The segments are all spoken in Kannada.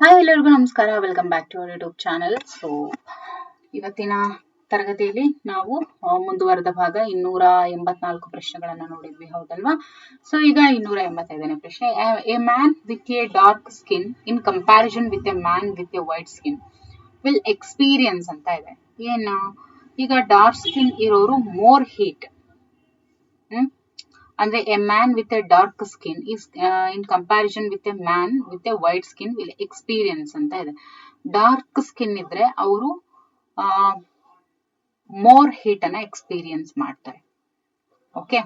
ಹಾಯ್ ಎಲ್ಲರಿಗೂ ನಮಸ್ಕಾರ, welcome back to our YouTube channel. So ಇವತ್ತಿನ ತರಗತಿಯಲ್ಲಿ ನಾವು ಮುಂದುವರೆದ ಭಾಗ 284 ಪ್ರಶ್ನೆಗಳನ್ನ ನೋಡಿದ್ವಿ, ಹೌದಲ್ವಾ? ಸೊ ಈಗ 285ನೇ ಪ್ರಶ್ನೆ. A man with A dark skin in comparison with a man with A white skin will experience ಅಂತ ಇದೆ. ಏನು ಈಗ ಡಾರ್ಕ್ ಸ್ಕಿನ್ ಇರೋರು ಮೋರ್ ಹೀಟ್, ಅಂದ್ರೆ A man with A dark skin is in comparison with a man with A white skin will experience ಅಂತ ಇದೆ. ಡಾರ್ಕ್ ಸ್ಕಿನ್ ಇದ್ರೆ ಅವರು ಮೋರ್ ಹೀಟ್ ಅನ್ನ ಎಕ್ಸ್ಪೀರಿಯನ್ಸ್ ಮಾಡ್ತಾರೆ. ಓಕೆ,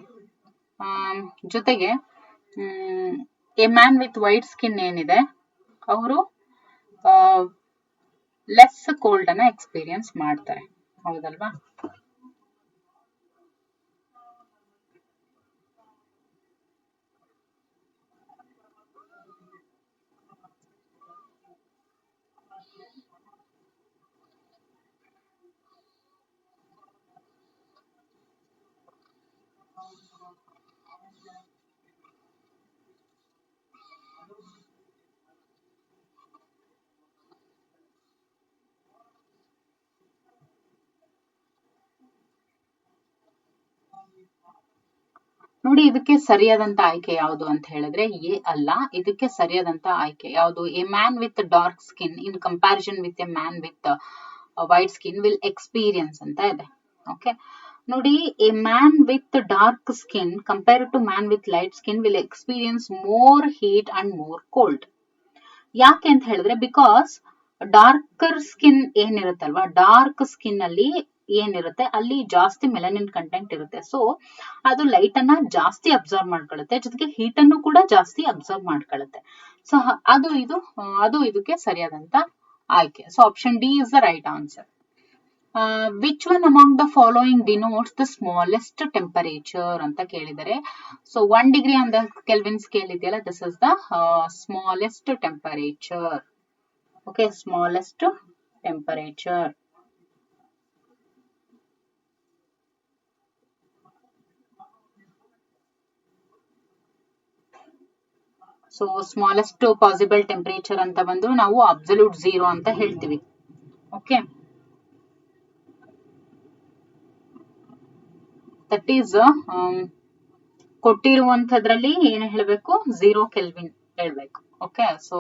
ಜೊತೆಗೆ A man with white skin ಏನಿದೆ ಅವರು ಲೆಸ್ ಕೋಲ್ಡ್ ಅನ್ನ ಎಕ್ಸ್ಪೀರಿಯನ್ಸ್ ಮಾಡ್ತಾರೆ, ಹೌದಲ್ವಾ? ನೋಡಿ, ಇದಕ್ಕೆ ಸರಿಯಾದಂತ ಆಯ್ಕೆ ಯಾವುದು ಅಂತ ಹೇಳಿದ್ರೆ ಎ ಅಲ್ಲ. ಇದಕ್ಕೆ ಸರಿಯಾದಂತ ಆಯ್ಕೆ ಯಾವುದು? A man with dark skin in comparison with a man with white skin will experience ಅಂತ ಇದೆ. ಓಕೆ, ನೋಡಿ, a man with dark skin compare to man with light skin will experience more heat and more cold. ಯಾಕೆ ಅಂತ ಹೇಳಿದ್ರೆ, ಬಿಕಾಸ್ ಡಾರ್ಕರ್ ಸ್ಕಿನ್ ಏನಿರುತ್ತಲ್ವಾ, ಡಾರ್ಕ್ ಸ್ಕಿನ್ ಅಲ್ಲಿ ಏನಿರುತ್ತೆ ಅಲ್ಲಿ ಜಾಸ್ತಿ ಮೆಲನಿನ್ ಕಂಟೆಂಟ್ ಇರುತ್ತೆ. ಸೊ ಅದು ಲೈಟ್ ಅನ್ನ ಜಾಸ್ತಿ ಅಬ್ಸರ್ವ್ ಮಾಡ್ಕೊಳ್ಳುತ್ತೆ, ಜೊತೆಗೆ ಹೀಟ್ ಅನ್ನು ಕೂಡ ಜಾಸ್ತಿ ಅಬ್ಸರ್ವ್ ಮಾಡ್ಕೊಳ್ಳುತ್ತೆ. ಸೊ ಅದು ಇದಕ್ಕೆ ಸರಿಯಾದಂತ ಆಯ್ಕೆ. So option D is the right answer. Which one among the following denotes the smallest temperature ಅಂತ ಕೇಳಿದರೆ. So 1 degree on the Kelvin scale ಇದೆಯಲ್ಲ, this is the smallest temperature. Okay, smallest temperature. So smallest possible temperature ಅಂತ ಬಂದು ನಾವು ಅಬ್ಸಲ್ಯೂಟ್ 0 ಅಂತ ಹೇಳ್ತೀವಿ. ಓಕೆ, ದಟ್ ಈಸ್ ಕೊಟ್ಟಿರುವಂತದ್ರಲ್ಲಿ ಏನು ಹೇಳಬೇಕು? 0 ಕೆಲ್ವಿನ್ ಹೇಳ್ಬೇಕು. ಓಕೆ, ಸೊ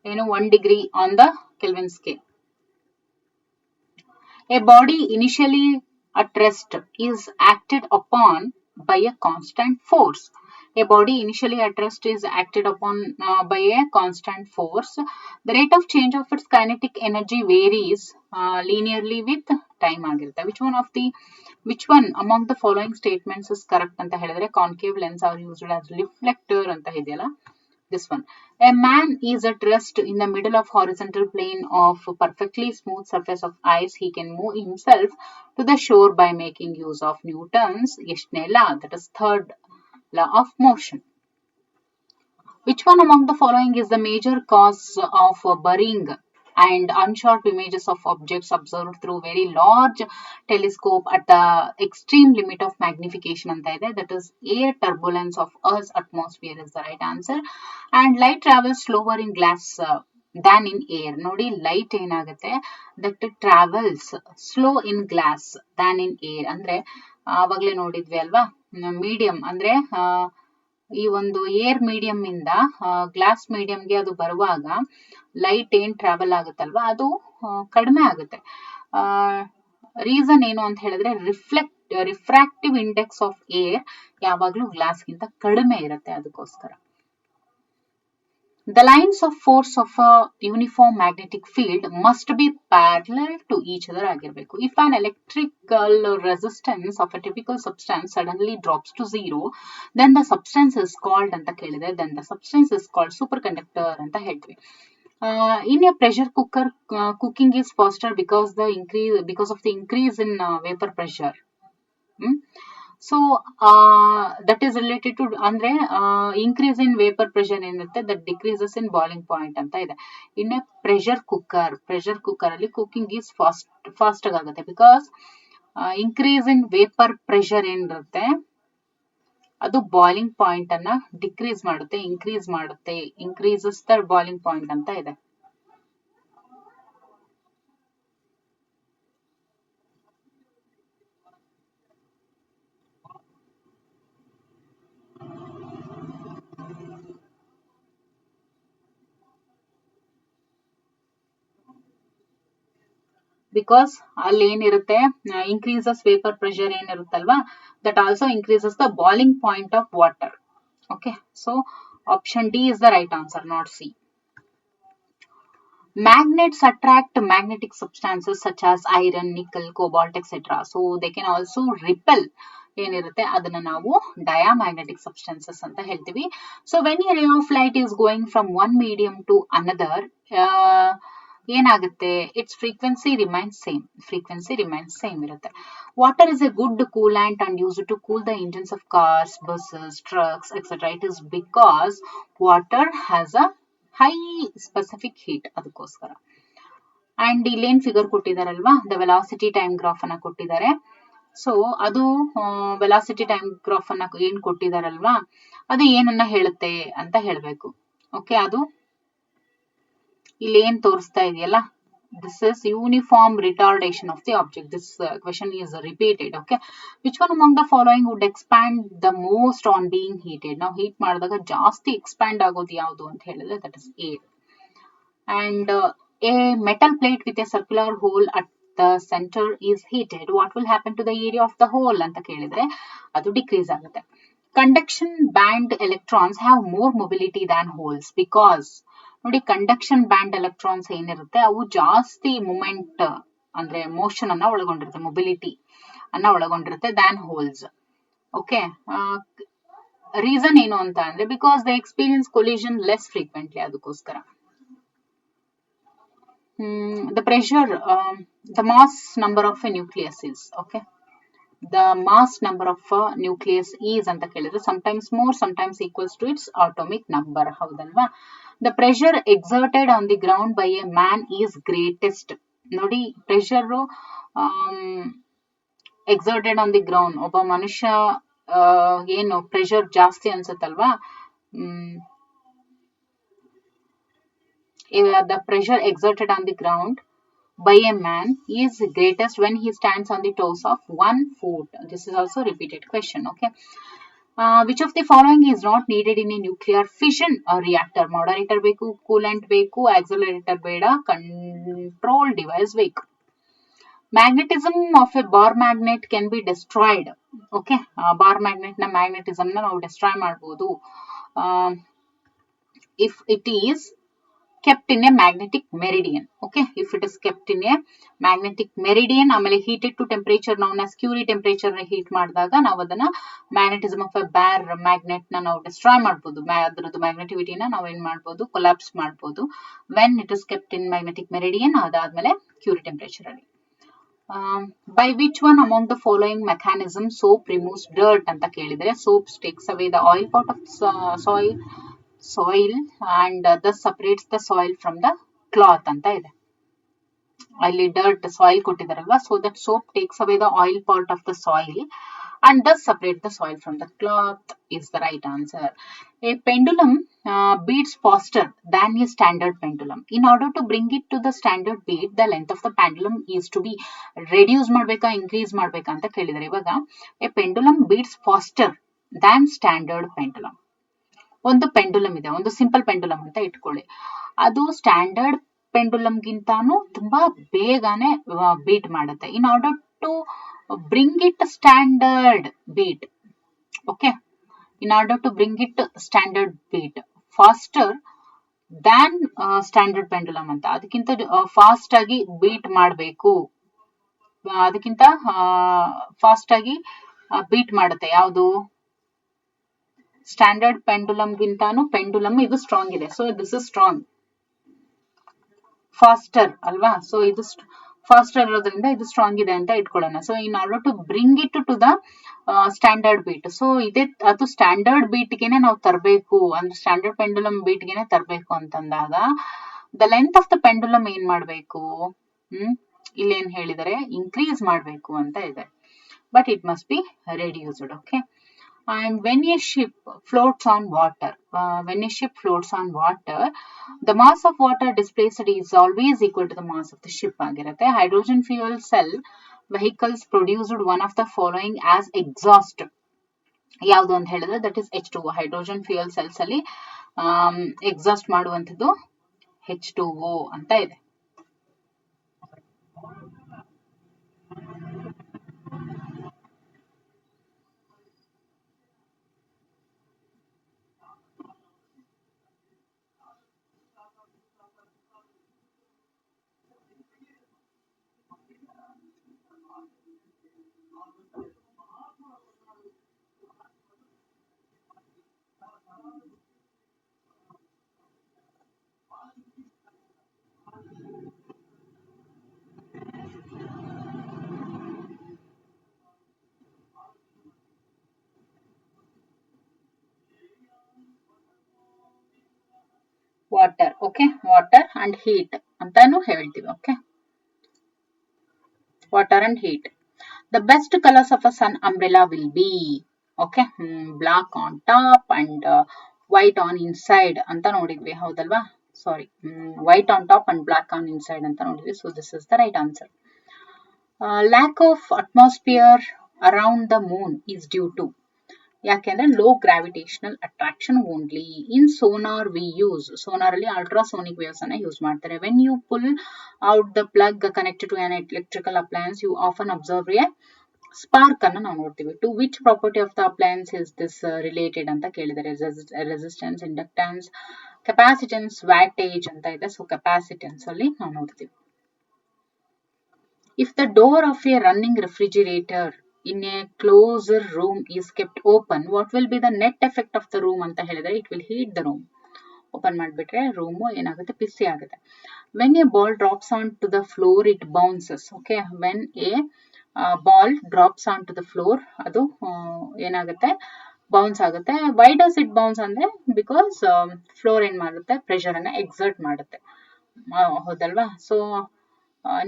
ಏನು 1 degree on the Kelvin scale. A body initially at rest is acted upon by a constant force. A body initially at rest is acted upon by a constant force. The rate of change of its kinetic energy varies linearly with time ಆಗಿರುತ್ತೆ. Which one among the following statements is correct ಅಂತ ಹೇಳಿದ್ರೆ, concave lens are used as reflector ಅಂತ ಇದೆಯಲ್ಲ, this one. A man is at rest in the middle of horizontal plane of perfectly smooth surface of ice. He can move himself to the shore by making use of Newton's ಎಷ್ಟನೇ law? That is third law of motion. Which one among the following is the major cause of burying and unsharp images of objects observed through very large telescope at the extreme limit of magnification anta ide? That is air turbulence of Earth's atmosphere is the right answer. And light travels slower in glass than in air. ನೋಡಿ, ಲೈಟ್ ಏನಾಗುತ್ತೆ, that travels slow in glass than in air. ಅಂದ್ರೆ ಆವಾಗ್ಲೇ ನೋಡಿದ್ವಿ ಅಲ್ವಾ, ಮೀಡಿಯಂ ಅಂದ್ರೆ ಈ ಒಂದು ಏರ್ ಮೀಡಿಯಂ ಇಂದ ಗ್ಲಾಸ್ ಮೀಡಿಯಂಗೆ ಅದು ಬರುವಾಗ ಲೈಟ್ ಏನ್ ಟ್ರಾವೆಲ್ ಆಗುತ್ತಲ್ವಾ, ಅದು ಕಡಿಮೆ ಆಗುತ್ತೆ. ರೀಸನ್ ಏನು ಅಂತ ಹೇಳಿದ್ರೆ, ರಿಫ್ರಾಕ್ಟಿವ್ ಇಂಡೆಕ್ಸ್ ಆಫ್ ಏರ್ ಯಾವಾಗ್ಲೂ ಗ್ಲಾಸ್ಗಿಂತ ಕಡಿಮೆ ಇರುತ್ತೆ, ಅದಕ್ಕೋಸ್ಕರ. The lines of force of a uniform magnetic field must be parallel to each other ಆಗಿರಬೇಕು. If an electrical resistance of a typical substance suddenly drops to 0, then the substance is called ಅಂತ ಕೇಳಿದೆ, then the substance is called superconductor ಅಂತ ಹೇಳ್ತೀವಿ. In a pressure cooker, cooking is faster because of the increase in vapor pressure. So that is related to ಅಂದ್ರೆ increase in vapor pressure ಏನಿರುತ್ತೆ, that decreases in boiling point ಅಂತ ಇದೆ. In a pressure cooker ಅಲ್ಲಿ cooking is fast ಆಗುತ್ತೆ, because increase in vapor pressure ಏನಿರುತ್ತೆ ಅದು ಬಾಯ್ಲಿಂಗ್ ಪಾಯಿಂಟ್ ಅನ್ನ ಡಿಕ್ರೀಸ್ ಮಾಡುತ್ತೆ, ಇನ್ಕ್ರೀಸ್ ಮಾಡುತ್ತೆ, ಇನ್ಕ್ರೀಸಸ್ ದ ಬಾಯ್ಲಿಂಗ್ ಪಾಯಿಂಟ್ ಅಂತ ಇದೆ. ಬಿಕಾಸ್ ಅಲ್ಲಿ ಏನಿರುತ್ತೆ, ಇನ್ಕ್ರೀಸಸ್ ವೇಪರ್ ಪ್ರೆಷರ್ ಏನಿರುತ್ತಲ್ವಾ, that also increases the boiling point of water. Okay, so option D is the right answer, not C. Magnets attract magnetic substances such as iron, nickel, cobalt, etc. So they can also repel ಏನಿರುತ್ತೆ ಅದನ್ನ ನಾವು diamagnetic substances ಅಂತ ಹೇಳ್ತೀವಿ. So when a ray of light is going from one medium to another, ಏನಾಗುತ್ತೆ, its frequency remains same ಇರುತ್ತೆ. Water is a good coolant and used to cool the engines of cars, buses, trucks, etc. It is because water has a high specific heat, ಅದಕ್ಕೋಸ್ಕರ. ಅಂಡ್ ಇಲ್ಲೇನ್ ಫಿಗರ್ ಕೊಟ್ಟಿದಾರಲ್ವಾ, ದ ವೆಲಾಸಿಟಿ ಟೈಮ್ ಗ್ರಾಫ್ ಅನ್ನ ಕೊಟ್ಟಿದ್ದಾರೆ. ಸೊ ಅದು ವೆಲಾಸಿಟಿ ಟೈಮ್ ಗ್ರಾಫ್ ಅನ್ನ ಏನ್ ಕೊಟ್ಟಿದಾರಲ್ವಾ, ಅದು ಏನನ್ನ ಹೇಳುತ್ತೆ ಅಂತ ಹೇಳ್ಬೇಕು. ಓಕೆ, ಅದು ಇಲ್ಲಿ ಏನ್ ತೋರಿಸ್ತಾ ಇದೆಯಲ್ಲ, this is uniform retardation of the object. This question is repeated. Okay, which one among the following would expand the most on being heated? Now heat ಮಾಡಿದಾಗ ಜಾಸ್ತಿ expand ಆಗೋದು ಯಾವುದು ಅಂತ ಹೇಳಿದ್ರೆ that is A. And a metal plate with a circular hole at the center is heated. What will happen to the area of the hole ಅಂತ ಕೇಳಿದ್ರೆ ಅದು ಡಿಕ್ರೀಸ್ ಆಗುತ್ತೆ. Conduction band electrons have more mobility than holes because ನೋಡಿ, ಕಂಡಕ್ಷನ್ ಬ್ಯಾಂಡ್ ಎಲೆಕ್ಟ್ರಾನ್ಸ್ ಏನಿರುತ್ತೆ ಅವು ಜಾಸ್ತಿ ಮೂಮೆಂಟ್ ಅಂದ್ರೆ ಮೋಷನ್ ಅನ್ನ ಒಳಗೊಂಡಿರುತ್ತೆ, ಮೊಬಿಲಿಟಿ ಅನ್ನ ಒಳಗೊಂಡಿರುತ್ತೆ ದ್ಯಾನ್ ಹೋಲ್ಸ್. ಓಕೆ, ರೀಸನ್ ಏನು ಅಂತ ಅಂದ್ರೆ because the experience collision less frequently, ಅದಕ್ಕೋಸ್ಕರ. The pressure, the mass number of a nucleus is, okay, the mass number of a nucleus is ಅಂತ ಕೇಳಿದ್ರೆ sometimes more, sometimes equals to its atomic number. ಹೌದಲ್ವಾ? The pressure exerted on the ground by a man is greatest. ನೋಡಿ, pressure exerted on the ground, ಒಬ್ಬ ಮನುಷ್ಯ ಏನು ಪ್ರೆಷರ್ ಜಾಸ್ತಿ ಅನ್ಸುತ್ತಲ್ವಾ, the pressure exerted on the ground by a man is greatest when he stands on the toes of 1 foot. This is also repeated question. Okay, which of the following is not needed in a nuclear fission or reactor? Moderator ಬೇಕು, coolant ಬೇಕು, accelerator ಬೇಡ, control device ಬೇಕು. Magnetism of a bar magnet can be destroyed. Okay, bar magnet na magnetism na ನಾವು destroy ಮಾಡಬಹುದು if it is kept in a magnetic meridian. Okay, if it is kept in a magnetic meridian, ಆಮೇಲೆ heated to temperature known as Curie temperature heat ಮಾಡಿದಾಗ ನಾವು ಅದನ್ನ magnetism of a bar magnet ನ ನಾವು destroy ಮಾಡಬಹುದು, ಅದರದ್ದು ಮ್ಯಾಗ್ನೆಟಿವಿಟಿ ನ ನಾವು ಏನ್ ಮಾಡಬಹುದು, ಕೊಲಾಪ್ಸ್ ಮಾಡಬಹುದು when it is kept in magnetic meridian, ಅದಾದ್ಮೇಲೆ Curie temperature ಅಲ್ಲಿ. By which one among the following mechanism soap removes dirt ಅಂತ ಕೇಳಿದ್ರೆ, soap takes away the oil part of soil and thus separates the soil from the cloth ಅಂತ ಇದೆ. ಅಲ್ಲಿ ಡರ್ಟ್ ಸಾಯಿಲ್ ಕೊಟ್ಟಿದಾರಲ್ವಾ, so that soap takes away the oil part of the soil and thus separate the soil from the cloth is the right answer. A pendulum beats faster than a standard pendulum. In order to bring it to the standard beat, the length of the pendulum is to be reduce ಮಾಡಬೇಕಾ increase ಮಾಡಬೇಕಾ ಅಂತ ಕೇಳಿದರೆ, ಇವಾಗ a pendulum beats faster than standard pendulum. ಒಂದು ಪೆಂಡುಲಮ್ ಇದೆ, ಒಂದು ಸಿಂಪಲ್ ಪೆಂಡುಲಮ್ ಅಂತ ಇಟ್ಕೊಳ್ಳಿ, ಅದು ಸ್ಟ್ಯಾಂಡರ್ಡ್ ಪೆಂಡುಲಮ್ ಗಿಂತಾನು ತುಂಬಾ ಬೇಗನೆ ಬೀಟ್ ಮಾಡುತ್ತೆ. In order to bring it standard beat, okay, in order to bring it standard beat faster than standard pendulum ಅಂತ, ಅದಕ್ಕಿಂತ ಫಾಸ್ಟ್ ಆಗಿ ಬೀಟ್ ಮಾಡಬೇಕು, ಅದಕ್ಕಿಂತ ಫಾಸ್ಟ್ ಆಗಿ ಬೀಟ್ ಮಾಡುತ್ತೆ ಯಾವುದು, ಸ್ಟ್ಯಾಂಡರ್ಡ್ ಪೆಂಡುಲಮ್ ಗಿಂತಾನು ಪೆಂಡುಲಮ್ ಇದು ಸ್ಟ್ರಾಂಗ್ ಇದೆ. So this is strong, faster ಅಲ್ವಾ, ಸೊ ಇದು ಫಾಸ್ಟರ್ ಇರೋದ್ರಿಂದ ಇದು ಸ್ಟ್ರಾಂಗ್ ಇದೆ ಅಂತ ಇಟ್ಕೊಳ್ಳೋಣ. So in order to bring it to the standard beat, so ಇದೇ ಅದು ಸ್ಟ್ಯಾಂಡರ್ಡ್ ಬೀಟ್ಗೆನೆ ನಾವು ತರಬೇಕು, ಅಂದ್ರೆ ಸ್ಟ್ಯಾಂಡರ್ಡ್ ಪೆಂಡುಲಮ್ ಬೀಟ್ಗೆನೆ ತರಬೇಕು ಅಂತಂದಾಗ the length of the pendulum ಏನ್ ಮಾಡ್ಬೇಕು, ಇಲ್ಲಿ ಏನ್ ಹೇಳಿದರೆ ಇನ್ಕ್ರೀಸ್ ಮಾಡ್ಬೇಕು ಅಂತ ಇದೆ, but it must be reduced. Okay, and when a ship floats on water, the mass of water displaced is always equal to the mass of the ship ಆಗಿರುತ್ತೆ. hydrogen fuel cell vehicles produced one of the following as exhaust, ಯಾವುದು ಅಂತ ಹೇಳಿದ್ರೆ that is H2O. hydrogen fuel cells ಅಲ್ಲಿ ಎಕ್ಸಾಸ್ಟ್ ಮಾಡುವಂಥದ್ದು H2O ಅಂತ ಇದೆ. Water. Okay, water and heat ಅಂತಾನು ಹೇಳ್ತೀವಿ. Okay, water and heat. The best colors of a sun umbrella will be, okay, black on top and white on inside ಅಂತ ನೋಡಿದ್ವಿ, ಹೌದಲ್ವಾ? ಸಾರಿ, white on top and black on inside ಅಂತ ನೋಡಿದ್ವಿ. So this is the right answer. Lack of atmosphere around the moon is due to, ಯಾಕೆಂದ್ರೆ low gravitational attraction only. In sonar we use, sonar ಅಲ್ಲಿ ಅಲ್ಟ್ರಾಸೋನಿಕ್ ವೇವ್ಸ್ ಅನ್ನ ಯೂಸ್ ಮಾಡ್ತಾರೆ. When you pull out the plug connected to an electrical appliance you often observe a spark ಅನ್ನ ನಾವು ನೋಡ್ತೀವಿ. To which property of the appliance is this related ಅಂತ ಕೇಳಿದರೆ, ರೆಸಿಸ್ಟೆನ್ಸ್, ಇಂಡಕ್ಟೆನ್ಸ್, ಕೆಪಾಸಿಟೆನ್ಸ್, ವ್ಯಾಟೇಜ್ ಅಂತ ಇದೆ. ಸೊ ಕೆಪಾಸಿಟೆನ್ಸ್ ಅಲ್ಲಿ ನಾವು ನೋಡ್ತೀವಿ. If the door of a running refrigerator in a closer room is kept open, what will be the net effect of the room ಅಂತ ಹೇಳಿದ್ರೆ, it will heat the room. Open ಮಾಡಿಬಿಟ್ರೆ ರೂಮು ಏನಾಗುತ್ತೆ, ಬಿಸಿ ಆಗುತ್ತೆ. When a ball drops onto the floor, it bounces. Okay, when a ball drops onto the floor, ಅದು ಏನಾಗುತ್ತೆ, ಬೌನ್ಸ್ ಆಗುತ್ತೆ. ವೈ ಡಸ್ ಇಟ್ ಬೌನ್ಸ್ ಅಂದ್ರೆ, ಬಿಕಾಸ್ ಫ್ಲೋರ್ ಏನ್ ಮಾಡುತ್ತೆ, ಪ್ರೆಷರ್ ಅನ್ನ ಎಕ್ಸರ್ಟ್ ಮಾಡುತ್ತೆ, ಹೌದಲ್ವಾ? So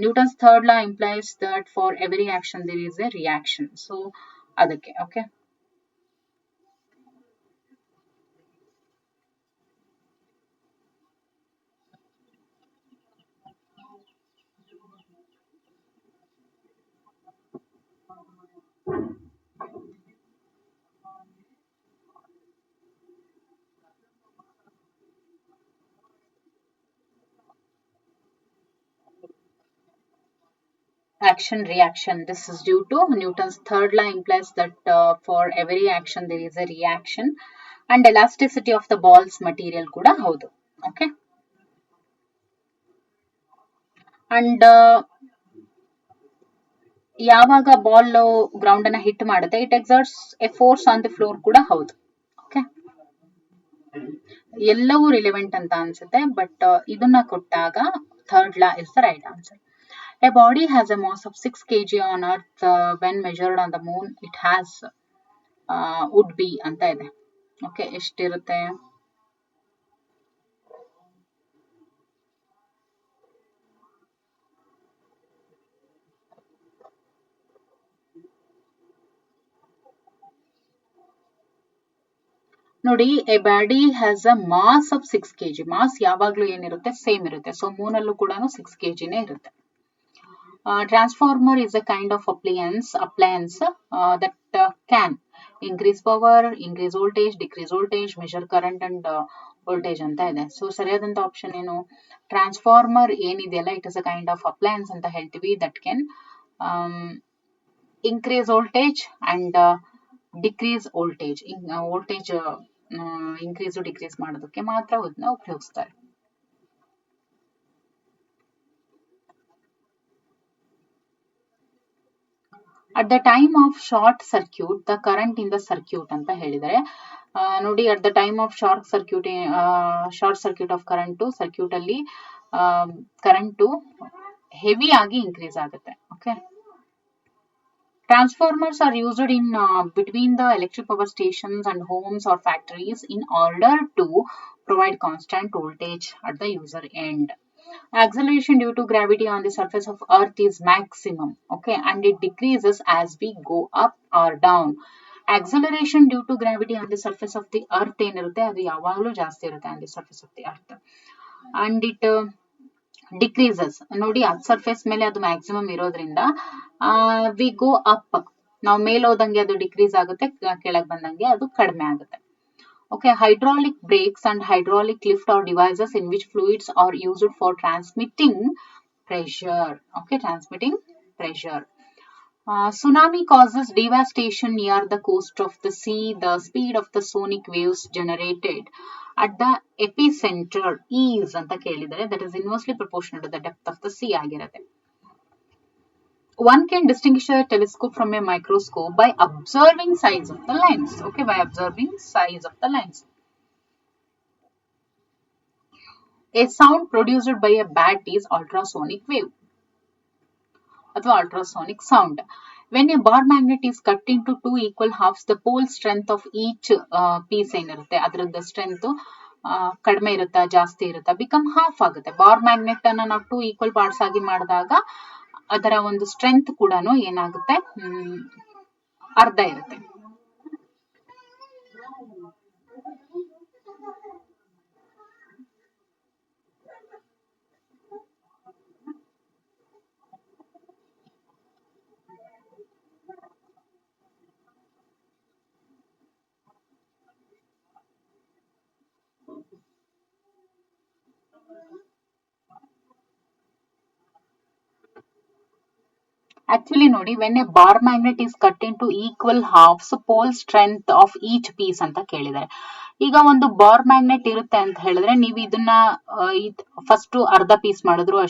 Newton's third law implies that for every action there is a reaction. So ಅದಕ್ಕೆ. Okay, action reaction. This is due to Newton's third law implies that for every action there is a reaction, and elasticity of the ball's material ಕೂಡ ಹೌದು. Okay, and ಯಾವಾಗ ಬಾಲ್ ಗ್ರೌಂಡ್ ಅನ್ನ ಹಿಟ್ ಮಾಡುತ್ತೆ, it exerts a force on the floor ಕೂಡ ಹೌದು. ಓಕೆ, ಎಲ್ಲವೂ ರಿಲೆವೆಂಟ್ ಅಂತ ಅನ್ಸುತ್ತೆ, ಬಟ್ ಇದನ್ನ ಕೊಟ್ಟಾಗ third law is the right answer. A body has a mass of 6 kg on earth. When measured on the moon, it has would be ಅಂತ ಇದೆ. ಓಕೆ, ಎಷ್ಟಿರುತ್ತೆ? ನೋಡಿ, a body has a mass of 6 kg. Mass ಯಾವಾಗ್ಲೂ ಏನಿರುತ್ತೆ, ಸೇಮ್ ಇರುತ್ತೆ. ಸೊ ಮೂನಲ್ಲೂ ಕೂಡ 6 kg ಇರುತ್ತೆ. Transformer is a kind of appliance that can increase power, increase voltage, decrease voltage, measure current and voltage ಅಂತ ಇದೆ. ಸೊ ಸರಿಯಾದಂತ ಆಪ್ಷನ್ ಏನು? ಟ್ರಾನ್ಸ್ಫಾರ್ಮರ್ ಏನಿದೆಯಲ್ಲ, it is a kind of appliances ಅಂತ ಹೇಳ್ತೀವಿ, that can increase voltage and decrease voltage. Voltage increase decrease ಮಾಡೋದಕ್ಕೆ ಮಾತ್ರ ಅದನ್ನ ಉಪಯೋಗಿಸ್ತಾರೆ. At the time of short circuit, the current in the circuit ಅಂತ ಹೇಳಿದರೆ, ನೋಡಿ, at the time of short circuit of current to circuit ಅಲ್ಲಿ current ಹೆವಿ ಆಗಿ ಇನ್ಕ್ರೀಸ್ ಆಗುತ್ತೆ. Okay, transformers are used in between the electric power stations and homes or factories in order to provide constant voltage at the user end. Acceleration due to gravity on the surface of earth is maximum. Okay, and it decreases as we go up or down. Acceleration due to gravity on the surface of the earth ಏನಿರುತ್ತೆ, ಅದು ಯಾವಾಗಲೂ ಜಾಸ್ತಿ ಇರುತ್ತೆ on the surface of the earth, and it decreases. ನೋಡಿ, ಅದ್ ಸರ್ಫೇಸ್ ಮೇಲೆ ಅದು ಮ್ಯಾಕ್ಸಿಮಮ್ ಇರೋದ್ರಿಂದ ವಿ ಗೋ ಅಪ್, ನಾವು ಮೇಲ್ ಹೋದಂಗೆ ಅದು ಡಿಕ್ರೀಸ್ ಆಗುತ್ತೆ, ಕೆಳಗೆ ಬಂದಂಗೆ ಅದು ಕಡಿಮೆ ಆಗುತ್ತೆ. Okay, hydraulic brakes and hydraulic lift are devices in which fluids are used for transmitting pressure. Okay, transmitting pressure. Tsunami causes devastation near the coast of the sea. The speed of the sonic waves generated at the epicenter is ಅಂತ ಕೇಳಿದರೆ, that is inversely proportional to the depth of the sea ಆಗಿರುತ್ತೆ. One can distinguish a telescope from a microscope by observing size of the lens. Okay, by observing size of the lens. A sound produced by a bat is ultrasonic wave ಅಥವಾ ultrasonic sound. When a bar magnet is cut into two equal halves, the pole strength of each piece ಏನಿರುತ್ತೆ ಅದರದ ಸ್ಟ್ರೆಂತ್ ಕಡಿಮೆ ಇರುತ್ತಾ ಜಾಸ್ತಿ ಇರುತ್ತಾ ಬಿಕಮ್ ಹಾಫ್ ಆಗುತ್ತೆ. ಬಾರ್ ಮ್ಯಾಗ್ನೆಟ್ ಅನ್ನ ನಾವು ಟೂ ಈಕ್ವಲ್ ಪಾರ್ಟ್ಸ್ ಆಗಿ ಮಾಡಿದಾಗ ಅದರ ಒಂದು ಸ್ಟ್ರೆಂತ್ ಕೂಡ ಏನಾಗುತ್ತೆ ಅರ್ಧ ಇರುತ್ತೆ. Actually ನೋಡಿ, when a bar magnet is cut into equal halves, pole strength of each piece ಅಂತ ಕೇಳಿದ್ದಾರೆ. ಈಗ ಒಂದು ಬಾರ್ ಮ್ಯಾಗ್ನೆಟ್ ಇರುತ್ತೆ ಅಂತ ಹೇಳಿದ್ರೆ ನೀವು ಇದನ್ನ ಫಸ್ಟ್ ಅರ್ಧ ಪೀಸ್ ಮಾಡಿದ್ರು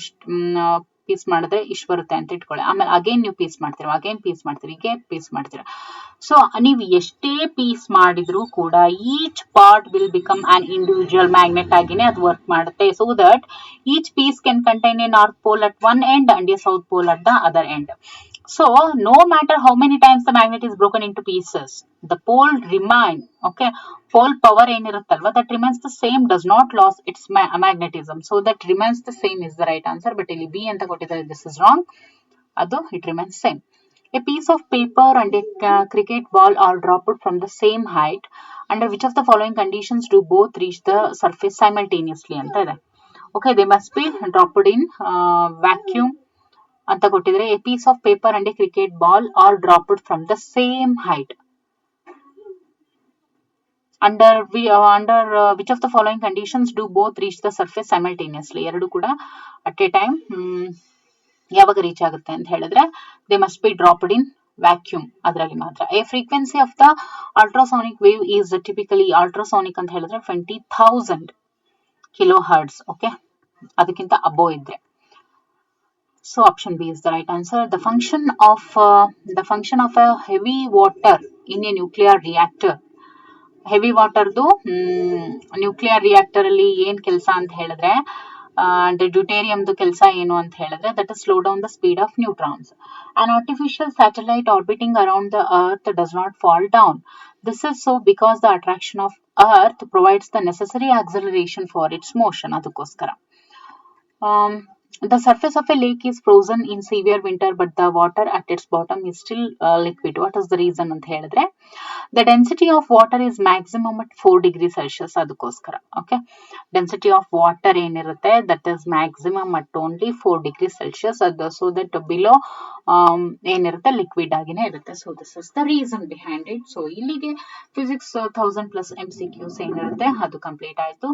ಪೀಸ್ ಮಾಡಿದ್ರೆ ಇಷ್ಟು ಬರುತ್ತೆ ಅಂತ ಇಟ್ಕೊಳ್ಳಿ. ಆಮೇಲೆ ಅಗೇನ್ ನೀವು ಪೀಸ್ ಮಾಡ್ತೀರಾ, ಅಗೇನ್ ಪೀಸ್ ಮಾಡ್ತೀರಿ, ಹೀಗೆ ಪೀಸ್ ಮಾಡ್ತೀರಾ. ಸೊ ನೀವು ಎಷ್ಟೇ ಪೀಸ್ ಮಾಡಿದ್ರು ಕೂಡ each part will become an individual magnet ಆಗಿನೇ ಅದು ವರ್ಕ್ ಮಾಡುತ್ತೆ. So that each piece can contain a north pole at one end and a south pole at the other end. So no matter how many times the magnet is broken into pieces, the pole remain, okay, pole power ಏನಿರುತ್ತಲ್ವಾ that remains the same, does not lose its magnetism. So that remains the same is the right answer. But ಇಲ್ಲಿ B ಅಂತ ಕೊಟ್ಟಿದ್ದಾರೆ, this is wrong. ಅದು it remains same. A piece of paper and a cricket ball are dropped from the same height. Under which of the following conditions do both reach the surface simultaneously ಅಂತ ಇದೆ. Okay, they must be dropped in vacuum ಅಂತ ಕೊಟ್ಟಿದ್ರೆ. A piece of paper and a cricket ball are dropped from the same height. Under which of the following conditions do both reach the surface simultaneously? ಎರಡು ಕೂಡ at a time ಯಾವಾಗ ರೀಚ್ ಆಗುತ್ತೆ ಅಂತ ಹೇಳಿದ್ರೆ they must be dropped in vacuum, ಅದರಲ್ಲಿ ಮಾತ್ರ. A frequency of the ultrasonic wave is typically ultrasonic ಅಂತ ಹೇಳಿದ್ರೆ 20,000 kilohertz. Okay, ಅದಕ್ಕಿಂತ ಅಬೋವ್ ಇದ್ರೆ. So option B is the right answer. The function of a heavy water in a nuclear reactor. Heavy ವಾಟರ್ದು ನ್ಯೂಕ್ಲಿಯರ್ ರಿಯಾಕ್ಟರ್ ಅಲ್ಲಿ ಏನ್ ಕೆಲಸ ಅಂತ ಹೇಳಿದ್ರೆ ಡ್ಯೂಟೇರಿಯಮ್ದು ಕೆಲಸ ಏನು ಅಂತ ಹೇಳಿದ್ರೆ that is slow down the speed of neutrons. An artificial satellite orbiting around the earth does not fall down. This is so because the attraction of earth provides the necessary acceleration for its motion. ಅದಕ್ಕೋಸ್ಕರ the surface of a lake is frozen in severe winter but the water at its bottom is still liquid. What is the reason ಅಂತ ಹೇಳಿದ್ರೆ the density of water is maximum at 4 degrees Celsius. ಅದಕ್ಕೋಸ್ಕರ okay, density of water ಏನಿರುತ್ತೆ that is maximum at only 4 degrees Celsius. ಅದು so that below ಏನಿರುತ್ತೆ ಲಿಕ್ವಿಡ್ ಆಗಿನೇ ಇರುತ್ತೆ. So this is the reason behind it. So ಇಲ್ಲಿಗೆ ಫಿಸಿಕ್ಸ್ 1000+ MCQs ಏನಿರುತ್ತೆ ಅದು ಕಂಪ್ಲೀಟ್ ಆಯ್ತು.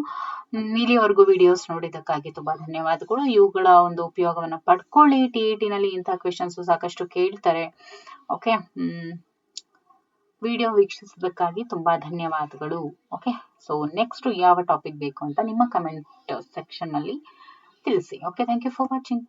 ಇಲ್ಲಿವರೆಗೂ ವಿಡಿಯೋಸ್ ನೋಡಿದ್ದಕ್ಕಾಗಿ ತುಂಬಾ ಧನ್ಯವಾದಗಳು. ಇವುಗಳ ಒಂದು ಉಪಯೋಗವನ್ನು ಪಡ್ಕೊಳ್ಳಿ. TET ನಲ್ಲಿ ಇಂತಹ ಕ್ವೆಶನ್ಸ್ ಸಾಕಷ್ಟು ಕೇಳ್ತಾರೆ. ಓಕೆ, ವಿಡಿಯೋ ವೀಕ್ಷಿಸಿದ್ದಕ್ಕಾಗಿ ತುಂಬಾ ಧನ್ಯವಾದಗಳು. ಓಕೆ, ಸೊ ನೆಕ್ಸ್ಟ್ ಯಾವ ಟಾಪಿಕ್ ಬೇಕು ಅಂತ ನಿಮ್ಮ ಕಮೆಂಟ್ ಸೆಕ್ಷನ್ ನಲ್ಲಿ ತಿಳಿಸಿ. Okay, thank you for watching.